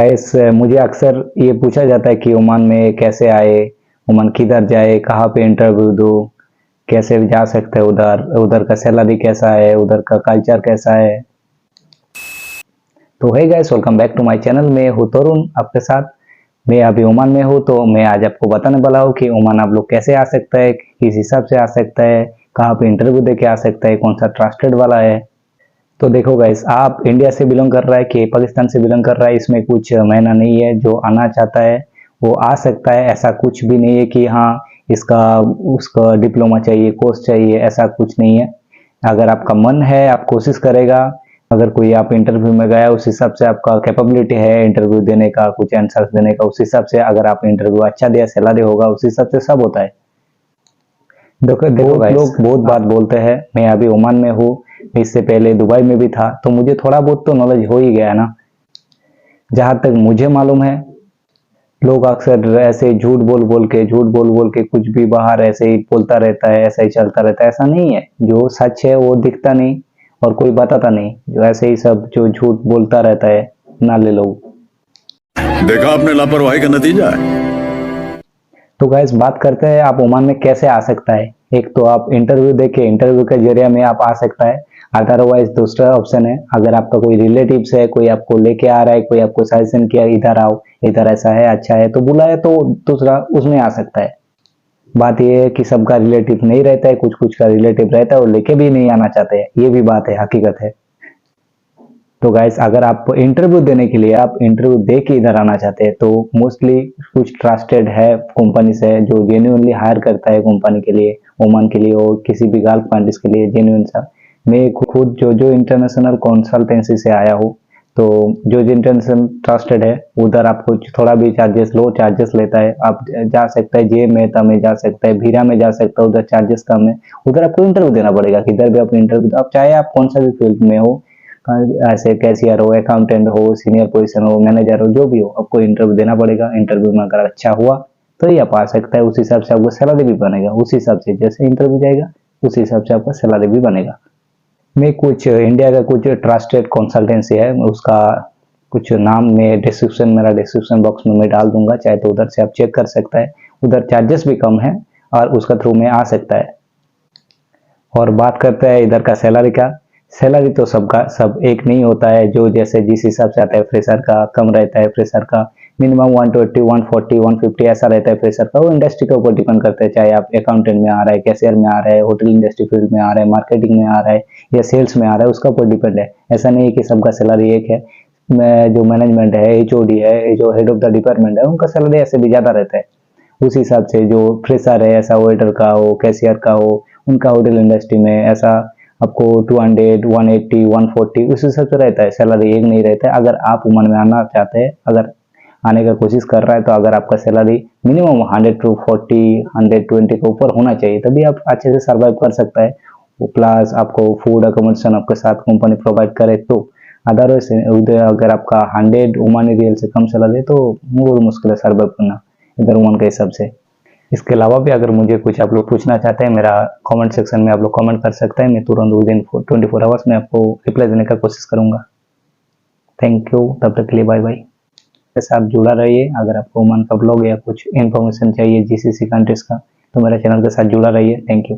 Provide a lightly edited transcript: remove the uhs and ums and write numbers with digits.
Guys, मुझे अक्सर ये पूछा जाता है कि ओमान में कैसे आए, ओमान किधर जाए, कहाँ पे इंटरव्यू दूँ, कैसे जा सकते हैं उधर, उधर का सैलरी कैसा है, उधर का कल्चर कैसा है। तो है guys, welcome back to my channel. मैं हूँ तरुण आपके साथ। मैं अभी ओमान में हूँ, तो मैं आज आपको बताने वाला हूँ कि ओमान आप लोग कैसे आ सकते हैं, किस हिसाब से आ सकते हैं, कहाँ पे इंटरव्यू दे के आ सकते हैं, कौन सा ट्रस्टेड वाला है। तो देखो गाइस, आप इंडिया से बिलोंग कर रहा है कि पाकिस्तान से बिलोंग कर रहा है, इसमें कुछ मायना नहीं है। जो आना चाहता है वो आ सकता है। ऐसा कुछ भी नहीं है कि हाँ इसका उसका डिप्लोमा चाहिए, कोर्स चाहिए, ऐसा कुछ नहीं है। अगर आपका मन है, आप कोशिश करेगा, अगर कोई आप इंटरव्यू में गया, उस हिसाब से आपका कैपेबिलिटी है इंटरव्यू देने का, कुछ आंसर्स देने का, उस हिसाब से अगर आप इंटरव्यू अच्छा दिया, सैलरी होगा, उस हिसाब से सब होता है। देखो बहुत लोग बहुत बात बोलते हैं। मैं अभी ओमान में हूँ, इससे पहले दुबई में भी था, तो मुझे थोड़ा बहुत तो नॉलेज हो ही गया है ना। जहां तक मुझे मालूम है, लोग अक्सर ऐसे झूठ बोल बोल के कुछ भी बाहर ऐसे ही बोलता रहता है, ऐसा ही चलता रहता है। ऐसा नहीं है। जो सच है वो दिखता नहीं और कोई बताता नहीं। जो ऐसे ही सब जो झूठ बोलता रहता है, नाले लोग। देखा आपने लापरवाही का नतीजा है। तो गाइस, बात करते हैं आप ओमान में कैसे आ सकता है। एक तो आप इंटरव्यू देके, इंटरव्यू के जरिए में आप आ सकता है। अदरवाइज दूसरा ऑप्शन है, अगर आपका कोई रिलेटिव्स है, कोई आपको लेके आ रहा है, कोई आपको सजेशन किया इधर आओ, इधर ऐसा है, अच्छा है, तो बुलाया, तो दूसरा उसमें आ सकता है। बात यह है कि सबका रिलेटिव नहीं रहता है, कुछ कुछ का रिलेटिव रहता है और लेके भी नहीं आना चाहते हैं। ये भी बात है, हकीकत है। तो गाइस, अगर आप इंटरव्यू देने के लिए, आप इंटरव्यू दे के इधर आना चाहते हैं, तो मोस्टली कुछ ट्रस्टेड है कंपनी से जो जेन्युइनली हायर करता है कंपनी के लिए, ओमान के लिए और किसी भी गल्फ कंट्रीज के लिए जेन्युइन सा। मैं खुद जो जो इंटरनेशनल कंसल्टेंसी से आया हूँ, तो जो इंटरनेशनल ट्रस्टेड है, उधर आपको थोड़ा भी चार्जेस, लो चार्जेस लेता है। आप जा सकते हैं, जे मेहता में जा सकते हैं, भीरा में जा सकते हैं, उधर चार्जेस कम है। उधर आपको इंटरव्यू देना पड़ेगा, किधर भी आप इंटरव्यू, आप चाहे आप कौन सा भी फील्ड में हो, ऐसे कैशियर हो, अकाउंटेंट हो, सीनियर पोजीशन हो, मैनेजर हो, जो भी हो, आपको इंटरव्यू देना पड़ेगा। इंटरव्यू में अगर अच्छा हुआ तो ही आप आ सकता है। उस हिसाब से आपको सैलरी भी बनेगा, उस हिसाब से जैसे इंटरव्यू जाएगा उस हिसाब से आपका सैलरी भी बनेगा। मैं कुछ इंडिया का कुछ ट्रस्टेड कंसल्टेंसी है, उसका कुछ नाम में डिस्क्रिप्शन, मेरा डिस्क्रिप्शन बॉक्स में मैं डाल दूंगा, चाहे तो उधर से आप चेक कर सकता है। उधर चार्जेस भी कम है और उसका थ्रू में आ सकता है। और बात करते हैं इधर का सैलरी का। सैलरी तो सबका सब एक नहीं होता है। जो जैसे जिस हिसाब से आता है, फ्रेशर का कम रहता है, फ्रेशर का मिनिमम 120, 140, 150 ऐसा रहता है फ्रेशर का। वो इंडस्ट्री के ऊपर डिपेंड करता है, चाहे आप अकाउंटेंट में आ रहा है, कैशियर में आ रहा है, होटल इंडस्ट्री फील्ड में आ रहा है, मार्केटिंग में आ रहा है या सेल्स में आ रहा है, उसका ऊपर डिपेंड है। ऐसा नहीं है कि सबका सैलरी एक है। जो मैनेजमेंट है, एचओडी है, जो हेड ऑफ द डिपार्टमेंट है, उनका सैलरी ऐसे भी ज्यादा रहता है। उस हिसाब से जो फ्रेशर है, ऐसा वेटर का हो, कैशियर का हो, उनका होटल इंडस्ट्री में ऐसा आपको 200, 180, 140 उस हिसाब से रहता है। सैलरी एक नहीं रहता है। अगर आप ओमान में आना चाहते हैं, अगर आने का कोशिश कर रहा है, तो अगर आपका सैलरी मिनिमम 100 टू 40, 120 के ऊपर होना चाहिए, तभी आप अच्छे से सर्वाइव कर सकता है। प्लस आपको फूड अकोमोडेशन आपके साथ कंपनी प्रोवाइड करे तो। अदरवाइज अगर आपका 100 ओमानी रियल से कम सैलरी है, तो बहुत मुश्किल है सर्वाइव करना इधर ओमान के हिसाब से। इसके अलावा भी अगर मुझे कुछ आप लोग पूछना चाहते हैं, मेरा कमेंट सेक्शन में आप लोग कमेंट कर सकते हैं। मैं तुरंत विदिन 24 आवर्स में आपको रिप्लाई देने का कोशिश करूंगा। थैंक यू, तब तक के लिए बाय बाय। मेरे साथ जुड़ा रहिए। अगर आपको ओमान का ब्लॉग या कुछ इन्फॉर्मेशन चाहिए जीसीसी कंट्रीज का, तो मेरे चैनल के साथ जुड़ा रहिए। Thank you.